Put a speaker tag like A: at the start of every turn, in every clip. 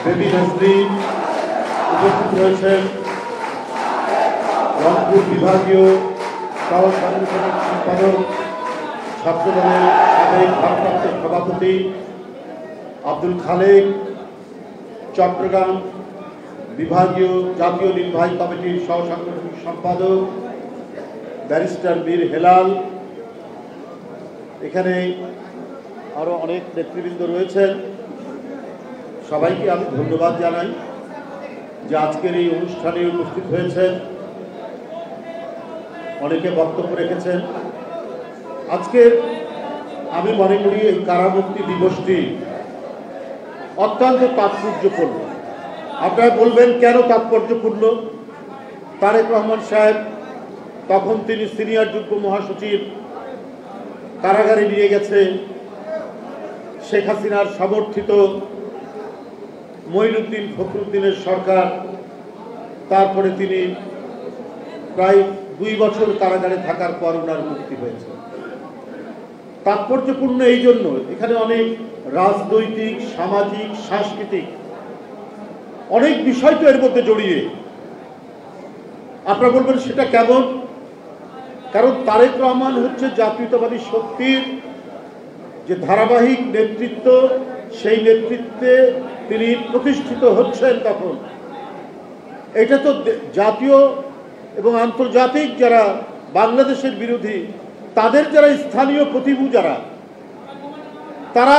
A: Baby Nazrin উপস্থিত রয়েছেন রংপুর বিভাগীয় কাওয়াস সাংগঠনিক সম্পাদক ছাত্রদলের সাবেক ভারপ্রাপ্ত সভাপতি আব্দুল খালেক, চট্টগ্রাম বিভাগীয় জাতীয় নির্বাহী কমিটির সহ সাংগঠনিক সম্পাদক ব্যারিস্টার মীর হেলাল, এখানে আরো অনেক নেতৃবৃন্দ রয়েছেন। সবাইকে আমি ধন্যবাদ জানাই যে আজকের এই অনুষ্ঠানে উপস্থিত হয়েছেন, অনেকে বক্তব্য রেখেছেন। আজকে আমি মনে করি এই কারামুক্তি দিবসটি অত্যন্ত তাৎপর্যপূর্ণ। আপনারা বলবেন কেন তাৎপর্যপূর্ণ? তারেক রহমান সাহেব তখন তিনি সিনিয়র যুগ্ম মহাসচিব, কারাগারে নিয়ে গেছে শেখ হাসিনার সমর্থিত মঈনুদ্দিন ফখরুদ্দিনের সরকার। তারপরে তিনি প্রায় 2 বছর কারাগারে থাকার পর ওনার মুক্তি হয়েছে। তাৎপর্যপূর্ণ এই জন্য, এখানে অনেক রাজনৈতিক, সামাজিক, সাংস্কৃতিক অনেক বিষয় তো এর মধ্যে জড়িয়ে। আপনারা বলবেন সেটা কেমন? কারণ তারেক রহমান হচ্ছে জাতীয়তাবাদী শক্তির যে ধারাবাহিক নেতৃত্ব, সেই নেতৃত্বে তিনি প্রতিষ্ঠিত হচ্ছেন। তখন এটা তো জাতীয় এবং আন্তর্জাতিক যারা বাংলাদেশের বিরোধী, তাদের যারা স্থানীয় প্রতিভূ যারা, তারা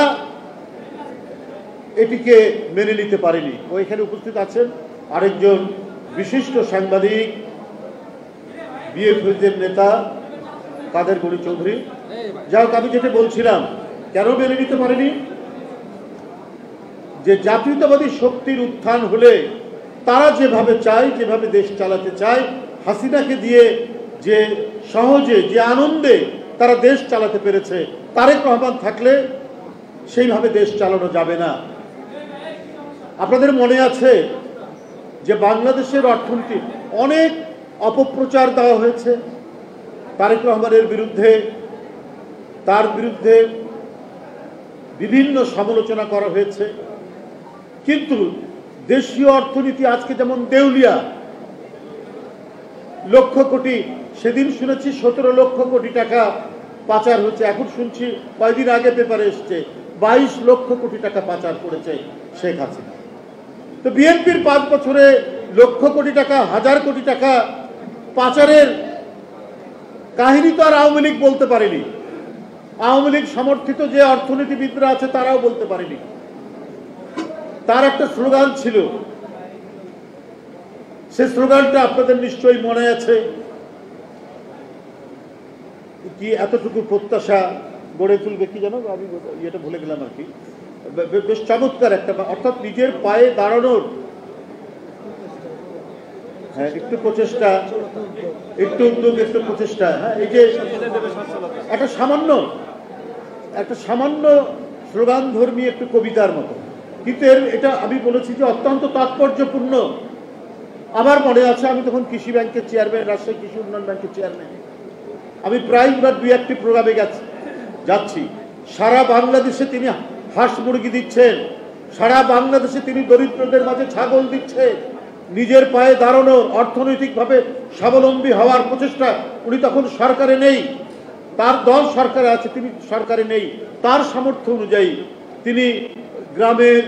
A: এটিকে মেনে নিতে পারেনি। ওইখানে উপস্থিত আছেন আরেকজন বিশিষ্ট সাংবাদিক, বিএফএর নেতা কাদের গনি চৌধুরী। যাই হোক, আমি যেটা বলছিলাম, কেন মেনে নিতে পারেনি? যে জাতীয়তাবাদী শক্তির উত্থান হলে তারা যেভাবে চায়, যেভাবে দেশ চালাতে চায়, হাসিনাকে দিয়ে যে সহজে, যে আনন্দে তারা দেশ চালাতে পেরেছে, তারেক রহমান থাকলে সেইভাবে দেশ চালানো যাবে না। আপনাদের মনে আছে যে বাংলাদেশের অর্থনীতি অনেক অপপ্রচার দেওয়া হয়েছে তারেক রহমানের বিরুদ্ধে, তার বিরুদ্ধে বিভিন্ন সমালোচনা করা হয়েছে। কিন্তু দেশীয় অর্থনীতি আজকে যেমন দেউলিয়া, লক্ষ কোটি, সেদিন শুনেছি 17 লক্ষ কোটি টাকা পাচার হচ্ছে, এখন শুনছি কয়েকদিন আগে পেপারে এসছে 22 লক্ষ কোটি টাকা পাচার করেছে শেখ হাসিনা। তো বিএনপির 5 বছরে লক্ষ কোটি টাকা, 1000 কোটি টাকা পাচারের কাহিনী তো আর আওয়ামী লীগ বলতে পারেনি। আওয়ামী লীগ সমর্থিত যে অর্থনীতিবিদরা আছে তারাও বলতে পারেনি। তার একটা স্লোগান ছিল, সে স্লোগানটা আপনাদের নিশ্চয়ই মনে আছে, কি এতটুকু প্রত্যাশা গড়ে তুলবে, কি জানো, আমি এটা ভুলে গেলাম আর কি। বেশ চমৎকার একটা, অর্থাৎ নিজের পায়ে দাঁড়ানোর একটু প্রচেষ্টা, একটু উদ্যোগ, একটু প্রচেষ্টা। হ্যাঁ, এই যে একটা সামান্য স্লোগান ধর্মী একটু কবিতার মতো, কিন্তু এটা আমি বলেছি যে অত্যন্ত তাৎপর্যপূর্ণ। আমার মনে আছে আমি তখন কৃষি ব্যাংকের চেয়ারম্যান, রাজশাহী কৃষি উন্নয়ন ব্যাংকের চেয়ারম্যান। আমি প্রায় 2-1টি প্রোগ্রামে যাচ্ছি। সারা বাংলাদেশে তিনি হাঁস মুরগি দিচ্ছেন, সারা বাংলাদেশে তিনি দরিদ্রদের মাঝে ছাগল দিচ্ছেন। নিজের পায়ে দাঁড়ানোর, অর্থনৈতিকভাবে স্বাবলম্বী হওয়ার প্রচেষ্টা। উনি তখন সরকারে নেই, তার দল সরকারে আছে, তিনি সরকারে নেই। তার সামর্থ্য অনুযায়ী তিনি গ্রামের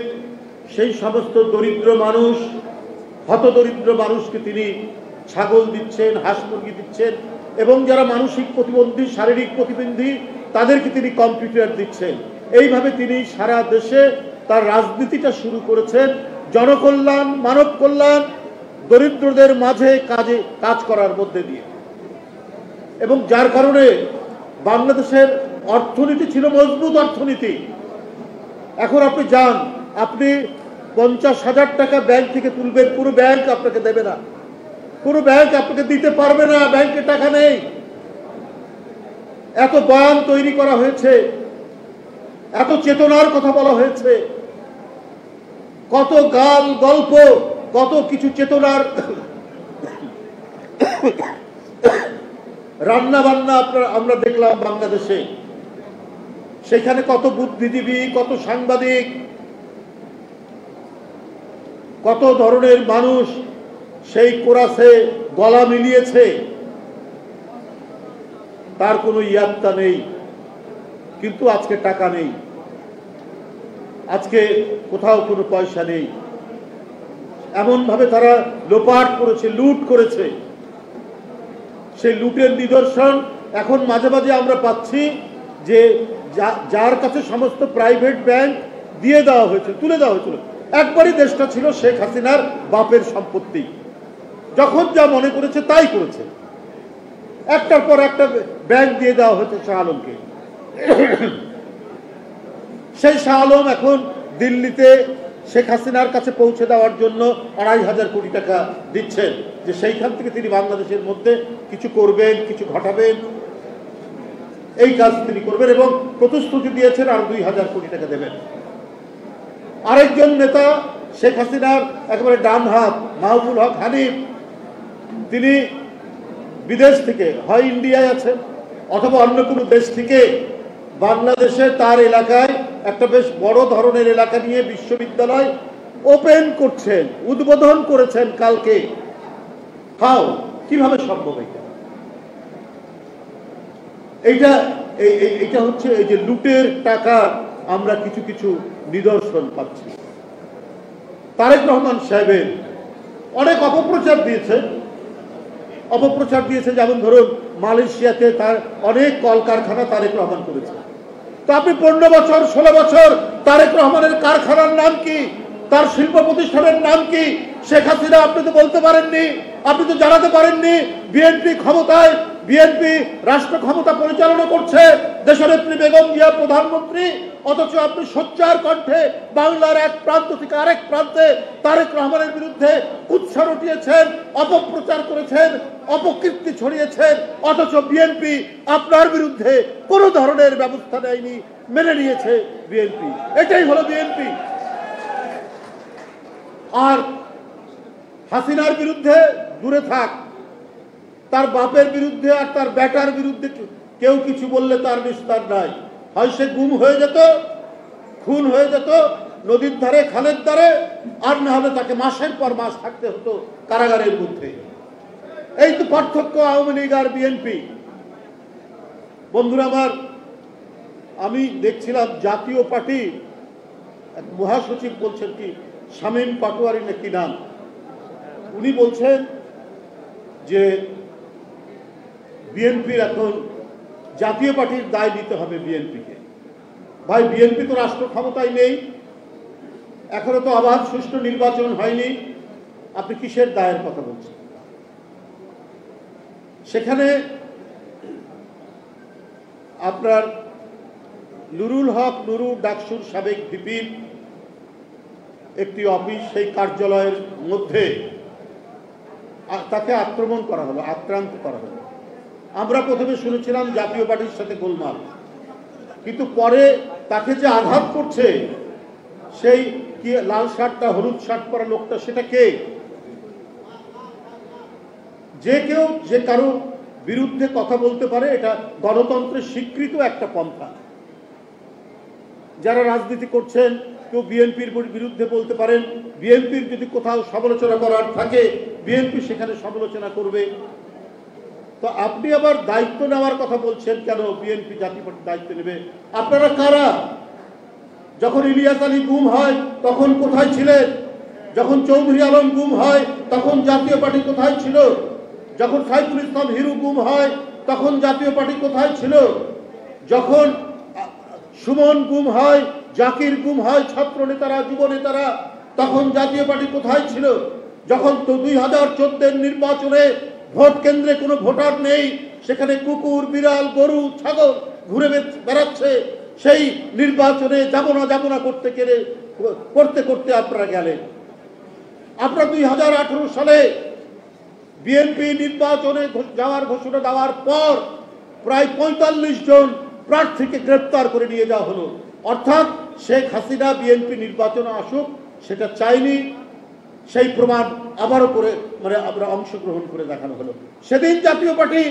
A: সেই সমস্ত দরিদ্র মানুষ, হতদরিদ্র মানুষকে তিনি ছাগল দিচ্ছেন, হাঁস মুরগি দিচ্ছেন, এবং যারা মানসিক প্রতিবন্ধী, শারীরিক প্রতিবন্ধী, তাদেরকে তিনি কম্পিউটার দিচ্ছেন। এইভাবে তিনি সারা দেশে তার রাজনীতিটা শুরু করেছেন, জনকল্যাণ, মানব কল্যাণ, দরিদ্রদের মাঝে কাজ করার মধ্যে দিয়ে। এবং যার কারণে বাংলাদেশের অর্থনীতি ছিল মজবুত অর্থনীতি। এখন আপনি যান, আপনি 50,000 টাকা ব্যাংক থেকে তুলবেন, পুরো ব্যাংক আপনাকে দেবে না, পুরো ব্যাংক আপনাকে দিতে পারবে না, ব্যাংকে টাকা নেই। এত বয়ান তৈরি করা হয়েছে, এত চেতনার কথা বলা হয়েছে, কত গাল গল্প, কত কিছু চেতনার রান্না বান্না আমরা দেখলাম বাংলাদেশে। সেখানে কত বুদ্ধিজীবী, কত সাংবাদিক কত ধরনের মানুষ সেই কোরাসে গলা মিলিয়েছে, তার কোনো ইয়াত্তা নেই। কিন্তু আজকে টাকা নেই, আজকে কোথাও কোনো পয়সা নেই। এমনভাবে তারা লোপাট করেছে, লুট করেছে। সেই লুটের নিদর্শন এখন মাঝে মাঝে আমরা পাচ্ছি যে যার কাছে সমস্ত প্রাইভেট ব্যাংক দিয়ে দেওয়া হয়েছে, তুলে দেওয়া হয়েছিল। একবারই দেশটা ছিল শেখ হাসিনার বাপের সম্পত্তি, যখন যা মনে করেছে তাই করেছে। একটার পর একটা ব্যাংক দিয়ে দেওয়া হয়েছে শাহ আলমকে। সেই শাহ আলম এখন দিল্লিতে শেখ হাসিনার কাছে পৌঁছে দেওয়ার জন্য ২৫০০ কোটি টাকা দিচ্ছেন, যে সেইখান থেকে তিনি বাংলাদেশের মধ্যে কিছু করবেন, কিছু ঘটাবেন, এই কাজ তিনি করবেন এবং প্রতিশ্রুতি দিয়েছেন আর ২০০০ কোটি টাকা দেবেন। আরেকজন নেতা শেখ হাসিনার একেবারে ডান হাত মাহবুবুল হক হানিফ, তিনি বিদেশ থেকে, হয় ইন্ডিয়ায় আছেন অথবা অন্য কোনো দেশ থেকে বাংলাদেশে তার এলাকায় একটা বেশ বড় ধরনের এলাকা নিয়ে বিশ্ববিদ্যালয় ওপেন করছেন, উদ্বোধন করেছেন কালকে। হাও, কিভাবে সম্ভব? এইটা হচ্ছে এই যে লুটের টাকা আমরা কিছু কিছু নিদর্শন পাচ্ছি। তারেক রহমান সাহেবের অনেক অপপ্রচার দিয়েছে, যেমন ধরুন মালয়েশিয়াতে তার অনেক কলকারখানা তারেক রহমান করেছে। তো আপনি 15 বছর 16 বছর তারেক রহমানের কারখানার নাম কি, তার শিল্প প্রতিষ্ঠানের নাম কি? শেখ হাসিনা আপনি তো বলতে পারেননি, আপনি তো জানাতে পারেননি। বিএনপি ক্ষমতায়, বিএনপি রাষ্ট্র ক্ষমতা পরিচালনা করছে, দেশনেত্রী বেগম জিয়া প্রধানমন্ত্রী, অথচ আপনি সোচ্চার কণ্ঠে বাংলার এক প্রান্ত থেকে আরেক প্রান্তে তারেক রহমানের বিরুদ্ধে কুৎসা রটিয়েছেন, অপপ্রচার করেছেন, অপকীর্তি ছড়িয়েছেন, অথচ বিএনপি আপনার বিরুদ্ধে কোনো ধরনের ব্যবস্থা নেয়নি, মেনে নিয়েছে বিএনপি। এটাই হলো বিএনপি। আর হাসিনার বিরুদ্ধে দূরে থাক, তার বাপের বিরুদ্ধে আর তার বেটার বিরুদ্ধে কেউ কিছু বললে তার নিস্তার নাই। হয় সে গুম হয়ে যেত, খুন হয়ে যেত নদীর ধারে, খালের ধারে, আর না হলে তাকে মাসের পর মাস থাকতে হতো কারাগারের মধ্যে। এই তো পার্থক্য আওয়ামী লীগ আর বিএনপি। বন্ধুরা আমার, আমি দেখছিলাম জাতীয় পার্টি মহাসচিব বলছেন, কি শামীম পাটোয়ারি নাকি নাম, উনি বলছেন যে বিএনপির এখন জাতীয় পার্টির দায় নিতে হবে বিএনপিকে। ভাই, বিএনপি তো রাষ্ট্র ক্ষমতায় নেই, এখনো তো অবাধ সুষ্ঠু নির্বাচন হয়নি, আপনি কিসের দায়ের কথা বলছেন? সেখানে আপনার নুরুল হক নুরু, ডাকসুর সাবেক ভিপির একটি অফিস, সেই কার্যালয়ের মধ্যে তাকে আক্রমণ করা হলো, আক্রান্ত করা হলো। আমরা প্রথমে শুনেছিলাম জাতীয় পার্টির সাথে গোলমাল, কিন্তু পরে তাকে যে আঘাত করছে সেই কি লাল শার্টটা, হলুদ শার্ট পরা লোকটা, সেটা কে? যে কেউ যে কারো বিরুদ্ধে কথা বলতে পারে, এটা গণতন্ত্রের স্বীকৃত একটা পন্থা। যারা রাজনীতি করছেন, কেউ বিএনপির বিরুদ্ধে বলতে পারেন, বিএনপির যদি কোথাও সমালোচনা করার থাকে বিএনপি সেখানে সমালোচনা করবে। তো আপনি আবার দায়িত্ব নেওয়ার কথা বলছেন কেন? বিএনপি জাতীয় পার্টির দায়িত্ব নেবে? আপনারা কারা? যখন ইলিয়াস আলী গুম হয় তখন কোথায় ছিলেন? যখন চৌধুরী আলম গুম হয় তখন জাতীয় পার্টি কোথায় ছিল? যখন সাইফুল ইসলাম হিরু গুম হয় তখন জাতীয় পার্টি কোথায় ছিল? যখন সুমন গুম হয়, জাকির গুম হয়, ছাত্র নেতারা, যুব নেতারা, তখন জাতীয় পার্টি কোথায় ছিল? যখন তো 2014 নির্বাচনে ভোট কেন্দ্রে কোনো ভোটার নেই, সেখানে কুকুর, বিড়াল, গরু, ছাগল ঘুরে বেড়াচ্ছে, সেই নির্বাচনে যাব না করতে করতে আপনারা গেলেন। আপনারা 2018 সালে বিএনপি নির্বাচনে যাওয়ার ঘোষণা দেওয়ার পর প্রায় 45 জন প্রার্থীকে গ্রেপ্তার করে নিয়ে যাওয়া হলো। অর্থাৎ শেখ হাসিনা বিএনপি নির্বাচনে আসুক সেটা চাইনি, সেই প্রমাণ আবারও করে আমরা অংশগ্রহণ করে দেখানো হলো। সেদিন জাতীয় পার্টি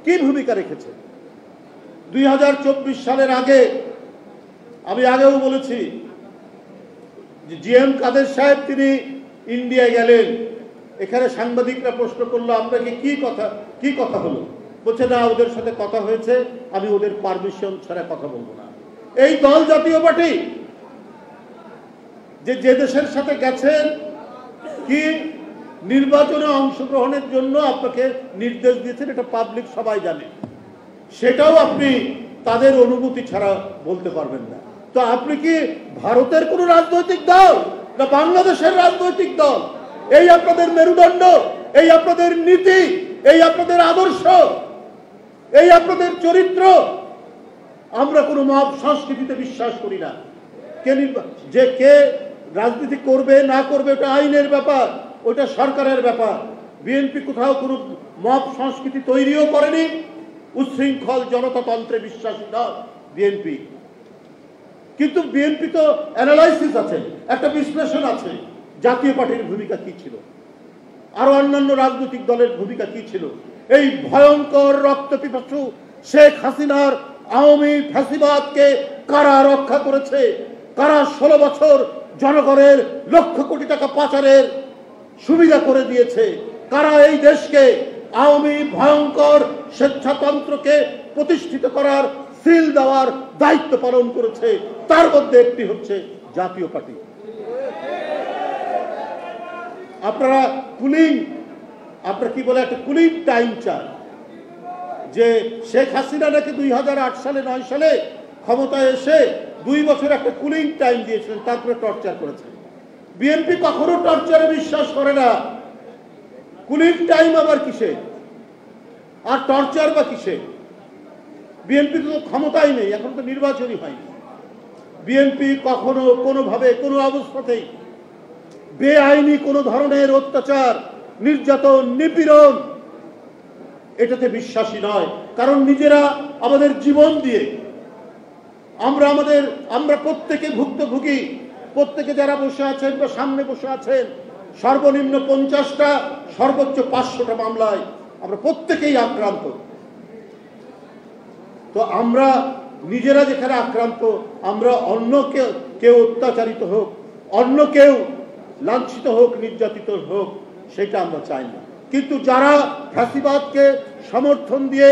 A: কি ভূমিকা রেখেছে? 2024 সালের আগে, আমি আগেও বলেছি যে জিএম কাদের সাহেব তিনি ইন্ডিয়া গেলেন, এখানে সাংবাদিকরা প্রশ্ন করলো আপনাকে কি কথা হলো, বলছে না ওদের সাথে কথা হয়েছে, আমি ওদের পারমিশন ছাড়া কথা বলবো না। এই দল জাতীয় পার্টি যে দেশের সাথে গেছেন কি নির্বাচনে অংশগ্রহণের জন্য আপনাকে নির্দেশ দিয়েছেন, এটা পাবলিক সবাই জানে, সেটাও আপনি তাদের অনুমতি ছাড়া বলতে পারবেন না। তো আপনি কি ভারতের কোন রাজনৈতিক দল না বাংলাদেশের রাজনৈতিক দল? এই আপনাদের মেরুদণ্ড, এই আপনাদের নীতি, এই আপনাদের আদর্শ, এই আপনাদের চরিত্র। আমরা কোনো মব সংস্কৃতিতে বিশ্বাস করি না। যে কে রাজনীতি করবে না করবে ওটা আইনের ব্যাপার, ওটা সরকারের ব্যাপার। বিএনপি কোথাও কোনো মব সংস্কৃতি তৈরিও করেনি, উচ্ছৃঙ্খল জনতাতন্ত্রে বিশ্বাসী নয় বিএনপি। কিন্তু বিএনপি তো অ্যানালাইসিস আছে, একটা বিশ্লেষণ আছে, জাতীয় পার্টির ভূমিকা কি ছিল, আরো অন্যান্য রাজনৈতিক দলের ভূমিকা কি ছিল। এই ভয়ঙ্কর রক্তপিপাসু শেখ হাসিনার আওয়ামী ফ্যাসিবাদকে কারা রক্ষা করেছে, কারা 16 বছর জনগণের লক্ষ কোটি টাকা পাচারের সুবিধা করে দিয়েছে, কারা এই দেশকে আওয়ামী ভয়ঙ্কর স্বেচ্ছাতন্ত্রকে প্রতিষ্ঠিত করার সিল দেওয়ার দায়িত্ব পালন করেছে, তার মধ্যে একটি হচ্ছে জাতীয় পার্টি। আপনারা আপনারা কি বলে একটা কুলিং টাইম চান, যে শেখ হাসিনা নাকি 2008 সালে 9 সালে ক্ষমতায় এসে 2 বছর একটা কুলিং টাইম দিয়েছিলেন, তারপরে টর্চার করেছেন। বিএনপি কখনো টর্চারে বিশ্বাস করে না। কুলিং টাইম আবার কিসে, আর টর্চার বা কিসে? বিএনপি তো ক্ষমতাই নেই, এখন তো নির্বাচনই হয়নি। বিএনপি কখনো কোনোভাবে কোনো অবস্থাতেই বেআইনি কোনো ধরনের অত্যাচার, নির্যাতন, নিপীড়ন এটাতে বিশ্বাসী নয়। কারণ নিজেরা আমাদের জীবন দিয়ে আমরা প্রত্যেকে ভুক্তভোগী। প্রত্যেকে যারা বসে আছেন বা সামনে বসে আছেন, সর্বনিম্ন 50টা সর্বোচ্চ 500টা মামলায় আমরা প্রত্যেকেই আক্রান্ত। তো আমরা নিজেরা যেখানে আক্রান্ত, আমরা অন্য কেউ অত্যাচারিত হোক, অন্য কেউ লাঞ্ছিত হোক, নির্যাতিত হোক, সেটা আমরা চাই না। কিন্তু যারা ফ্যাসিবাদকে সমর্থন দিয়ে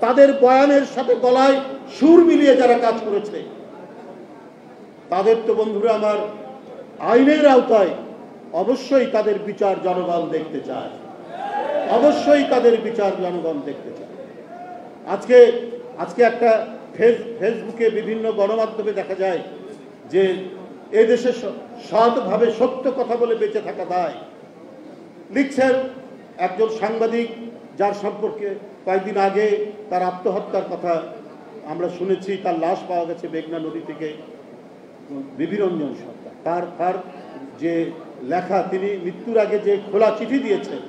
A: তাদের বয়ানের সাথে গলায় সুর মিলিয়ে যারা কাজ করেছে, তাদের তো বন্ধুরা আমার আইনের আওতায় অবশ্যই তাদের বিচার জনগণ দেখতে চায়, অবশ্যই তাদের বিচার জনগণ দেখতে চায়। আজকে একটা ফেসবুকে বিভিন্ন গণমাধ্যমে দেখা যায় যে এদেশে সৎভাবে সত্য কথা বলে বেঁচে থাকা দায়। লিখছেন একজন সাংবাদিক, যার সম্পর্কে কয়েকদিন আগে তার আত্মহত্যার কথা আমরা শুনেছি, তার লাশ পাওয়া গেছে মেঘনা নদী থেকে, বিবিরঞ্জন সরকার। তার যে লেখা, তিনি মৃত্যুর আগে যে খোলা চিঠি দিয়েছেন,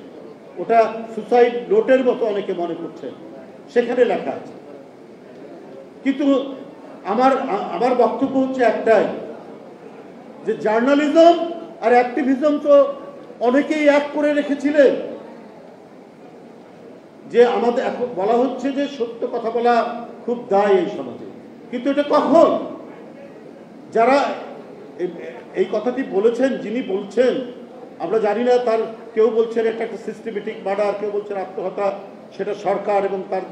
A: ওটা সুসাইড নোটের মতো অনেকে মনে করছেন, সেখানে লেখা আছে। কিন্তু আমার বক্তব্য হচ্ছে একটাই, যে জার্নালিজম আর অ্যাক্টিভিজম তো অনেকেই এক করে রেখেছিলেন। যে আমাদের এখন বলা হচ্ছে যে সত্য কথা বলা খুব দায় এই সমাজে, কিন্তু এটা কখন? যারা এই কথাটি বলেছেন, যিনি বলছেন, আমরা জানি না, তার কেউ বলছেন এটা একটা সিস্টেমেটিক মার্ডার, কেউ বলছেন আত্মহত্যা, সেটা সরকার এবং তার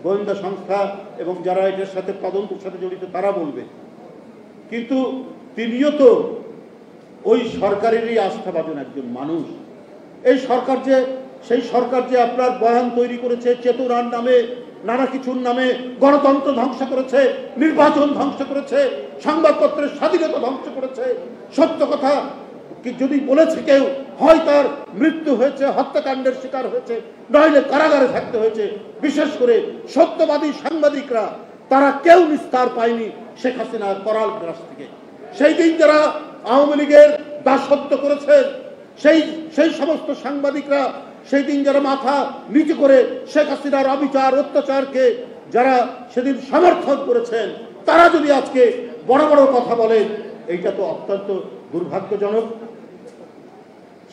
A: গোয়েন্দা সংস্থা এবং যারা এটার সাথে তদন্তের সাথে জড়িত তারা বলবে। কিন্তু তিনিও তো ওই সরকারেরই আস্থাভাজন একজন মানুষ। সেই সরকার যে আপনার বয়ান তৈরি করেছে, চেতনার নামে, নানা কিছুর নামে গণতন্ত্র ধ্বংস করেছে, নির্বাচন ধ্বংস করেছে, সংবাদপত্রের স্বাধীনতা ধ্বংস করেছে। সত্য কথা যদি বলেছে কেউ, হয় তার মৃত্যু হয়েছে, হত্যাকাণ্ডের শিকার হয়েছে, নইলে কারাগারে থাকতে হয়েছে। বিশেষ করে সত্যবাদী সাংবাদিকরা, তারা কেউ নিস্তার পায়নি শেখ হাসিনার করাল গ্রাস থেকে। সেই দিন যারা আওয়ামী লীগের দাসত্ব করেছেন, সেই সমস্ত সাংবাদিকরা, সেই দিন যারা মাথা নিচু করে শেখ হাসিনার অবিচার অত্যাচারকে যারা সেদিন সমর্থন করেছেন, তারা যদি আজকে বড় বড় কথা বলেন, এইটা তো অত্যন্ত দুর্ভাগ্যজনক।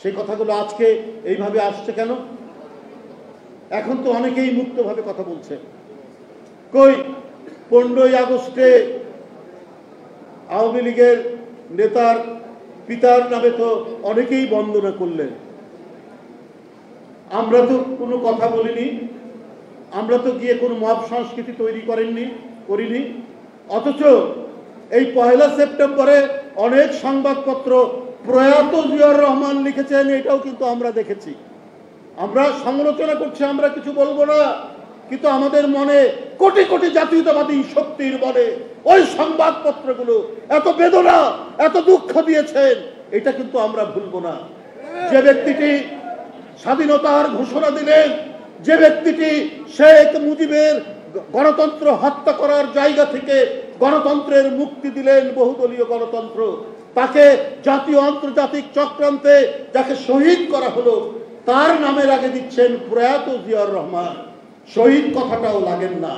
A: সেই কথাগুলো আজকে এইভাবে আসছে কেন? এখন তো অনেকেই মুক্তভাবে কথা বলছে। কই 15ই আগস্টে আওয়ামী লীগের নেতার পিতার নামে তো অনেকেই বন্দনা করলেন। আমরা তো কোনো কথা বলিনি, আমরা তো গিয়ে কোনো মব সংস্কৃতি তৈরি করিনি। অথচ এই 1 সেপ্টেম্বরে অনেক সংবাদপত্র প্রয়াত জিয়াউর রহমান লিখেছেন, এটাও কিন্তু আমরা দেখেছি। আমরা সমালোচনা করছি, আমরা কিছু বলবো না, কিন্তু আমাদের মনে কোটি কোটি জাতীয়তাবাদী শক্তির মনে ওই সংবাদপত্রগুলো এত বেদনা, এত দুঃখ দিয়েছেন, এটা কিন্তু আমরা ভুলবো না। যে ব্যক্তিটি স্বাধীনতার ঘোষণা দিলেন, যে ব্যক্তিটি শেখ মুজিবের গণতন্ত্র হত্যা করার জায়গা থেকে গণতন্ত্রের মুক্তি দিলেন, বহুদলীয় গণতন্ত্র, তাকে জাতীয় আন্তর্জাতিক চক্রান্তে যাকে শহীদ করা হলো, তার নামের আগে দিচ্ছেন প্রয়াত জিয়াউর রহমান। শহীদ কথাটাও লাগেন না,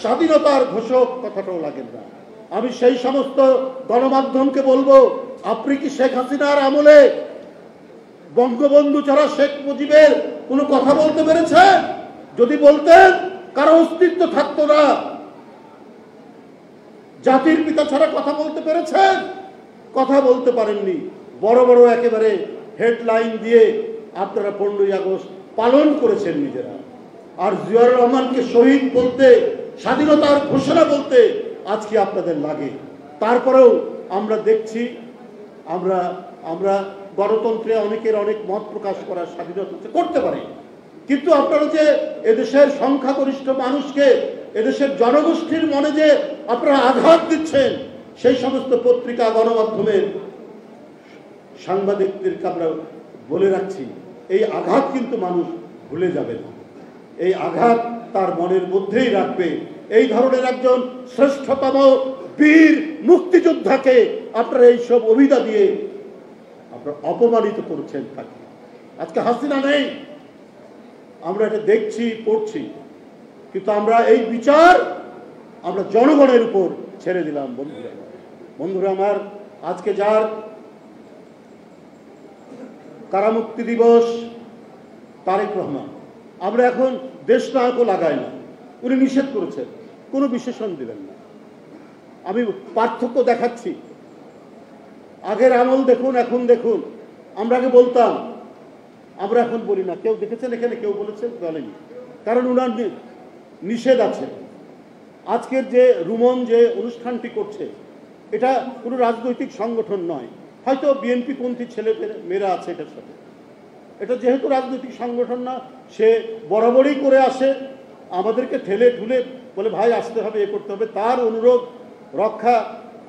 A: স্বাধীনতার ঘোষক কথাটাও লাগেন না। আমি সেই সমস্ত গণমাধ্যমকে বলবো, আপনি কি শেখ হাসিনার আমলে বঙ্গবন্ধু ছাড়া শেখ মুজিবের কোনো কথা বলতে পেরেছেন? যদি বলতেন, কারো অস্তিত্ব থাকতো না। জাতির পিতা ছাড়া কথা বলতে পেরেছেন? কথা বলতে পারেননি। বড় বড় একেবারে হেডলাইন দিয়ে আপনারা 15ই আগস্ট পালন করেছেন নিজেরা। আর জিয়াউর রহমানকে শহীদ বলতে, স্বাধীনতার ঘোষণা বলতে আজকে আপনাদের লাগে। তারপরেও আমরা দেখছি, আমরা গণতন্ত্রে অনেকের অনেক মত প্রকাশ করার স্বাধীনতা করতে পারে, কিন্তু আপনারা যে এদেশের সংখ্যাগরিষ্ঠ মানুষকে, এদেশের জনগোষ্ঠীর মনে যে আপনারা আঘাত দিচ্ছেন, সেই সমস্ত পত্রিকা গণমাধ্যমের সাংবাদিকদেরকে আমরা বলে রাখছি, এই আঘাত কিন্তু মানুষ ভুলে যাবে না। এই আঘাত তার মনের মধ্যেই রাখবে। এই ধরনের একজন শ্রেষ্ঠতম বীর মুক্তিযোদ্ধাকে আপনারা এইসব অভিধা দিয়ে আপনারা অপমানিত করছেন। তাকে আজকে হাসিনা নেই, আমরা এটা দেখছি, পড়ছি, কিন্তু আমরা এই বিচার আমরা জনগণের উপর ছেড়ে দিলাম। বন্ধুরা আমার, আজকে যার কারামুক্তি দিবস, তারেক রহমান, আমরা এখন দেশনায়কও লাগাই না, উনি নিষেধ করেছেন, কোনো বিশেষণ দিলেন না। আমি পার্থক্য দেখাচ্ছি, আগের আমল দেখুন, এখন দেখুন। আমরা আগে বলতাম, আমরা এখন বলি না। কেউ দেখেছেন এখানে কেউ বলেছেন? বলেনি, কারণ উনার নিষেধ আছে। আজকের যে রুমন যে অনুষ্ঠানটি করছে, এটা কোনো রাজনৈতিক সংগঠন নয়, হয়তো বিএনপি পন্থী ছেলে মেয়েরা আছে এটার সাথে। এটা যেহেতু রাজনৈতিক সংগঠন না, সে বরাবরই করে আসে, আমাদেরকে ঠেলে ঠুলে বলে ভাই আসতে হবে, এ করতে হবে, তার অনুরোধ রক্ষা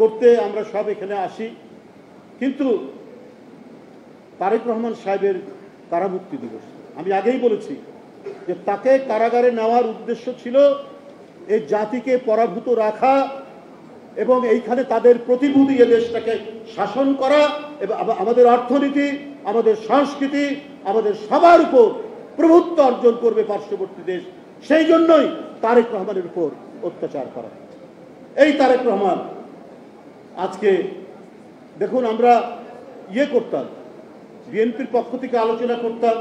A: করতে আমরা সব এখানে আসি। কিন্তু তারেক রহমান সাহেবের কারামুক্তি দিবস, আমি আগেই বলেছি যে তাকে কারাগারে নেওয়ার উদ্দেশ্য ছিল এই জাতিকে পরাভূত রাখা এবং এইখানে তাদের প্রতিভূতি এ দেশটাকে শাসন করা, এবং আমাদের অর্থনীতি, আমাদের সংস্কৃতি, আমাদের সবার উপর প্রভুত্ব অর্জন করবে পার্শ্ববর্তী দেশ। সেই জন্যই তারেক রহমানের উপর অত্যাচার করা। এই তারেক রহমান আজকে দেখুন, আমরা করতাম, বিএনপির পক্ষ থেকে আলোচনা করতাম,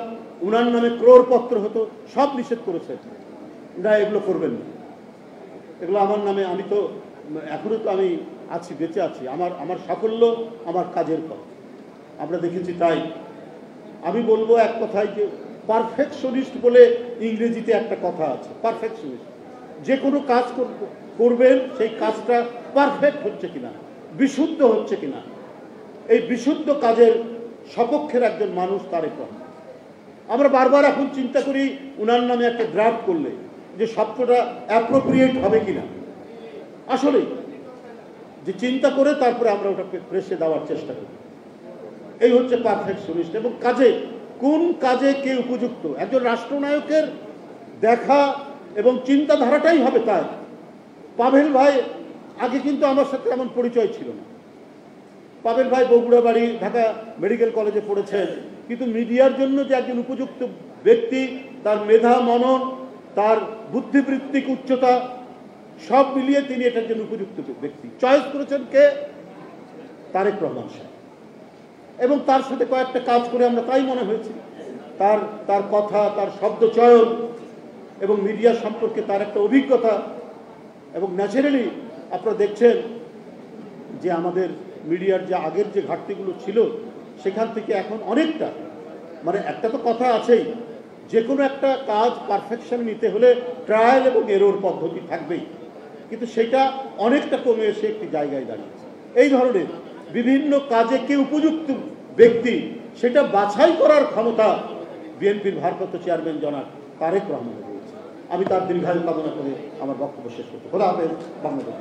A: উনার নামে ক্রোড়পত্র হতো, সব নিষেধ করেছে, না এগুলো করবেন না, এগুলো আমার নামে, আমি তো এখনো তো আমি আছি, বেঁচে আছি, আমার সাফল্য আমার কাজের পর আমরা দেখেছি। তাই আমি বলবো এক কথায় যে পারফেকশনিস্ট বলে ইংরেজিতে একটা কথা আছে, পারফেকশনিস্ট। যে কোনো কাজ করবেন, সেই কাজটা পারফেক্ট হচ্ছে কিনা, বিশুদ্ধ হচ্ছে কিনা, এই বিশুদ্ধ কাজের সপক্ষের একজন মানুষ তারেক রহমান। আমরা বারবার এখন চিন্তা করি উনার নামে একটা ড্রাফট করলে যে শব্দটা অ্যাপ্রোপ্রিয়েট হবে কিনা। আসলে যে চিন্তা করে তারপরে আমরা ওটা প্রেসে দেওয়ার চেষ্টা করি, এই হচ্ছে পারফেকশনিস্ট। এবং কাজে, কোন কাজে কে উপযুক্ত, একজন রাষ্ট্রনায়কের দেখা এবং চিন্তাধারাটাই হবে তার। পাভেল ভাই আগে কিন্তু আমার সাথে এমন পরিচয় ছিল না। পাভেল ভাই বগুড়া বাড়ি, ঢাকা মেডিকেল কলেজে পড়েছেন, কিন্তু মিডিয়ার জন্য যে একজন উপযুক্ত ব্যক্তি, তার মেধা, মনন, তার বুদ্ধিবৃত্তিক উচ্চতা সব মিলিয়ে তিনি এটার জন্য উপযুক্ত ব্যক্তি চয়েস করেছেন কে? তারেক রহমান সাহেব। এবং তার সাথে কয়েকটা কাজ করে আমরা তাই মনে হয়েছে, তার কথা, তার শব্দ চয়ন এবং মিডিয়া সম্পর্কে তার একটা অভিজ্ঞতা। এবং ন্যাচারালি আপনারা দেখছেন যে আমাদের মিডিয়ার যে আগের যে ঘাটতিগুলো ছিল সেখান থেকে এখন অনেকটা, মানে একটা তো কথা আছেই, যে কোনো একটা কাজ পারফেকশন নিতে হলে ট্রায়াল এবং এরর পদ্ধতি থাকবেই, কিন্তু সেটা অনেকটা কমে এসে একটি জায়গায় দাঁড়িয়েছে। এই ধরনের বিভিন্ন কাজে কে উপযুক্ত ব্যক্তি সেটা বাছাই করার ক্ষমতা বিএনপির ভারপ্রাপ্ত চেয়ারম্যান জনাব তারেক রহমানের রয়েছে। আমি তার দীর্ঘায়ু কামনা করে আমার বক্তব্য শেষ করছি। খোদা হাফেজ। বাংলাদেশ।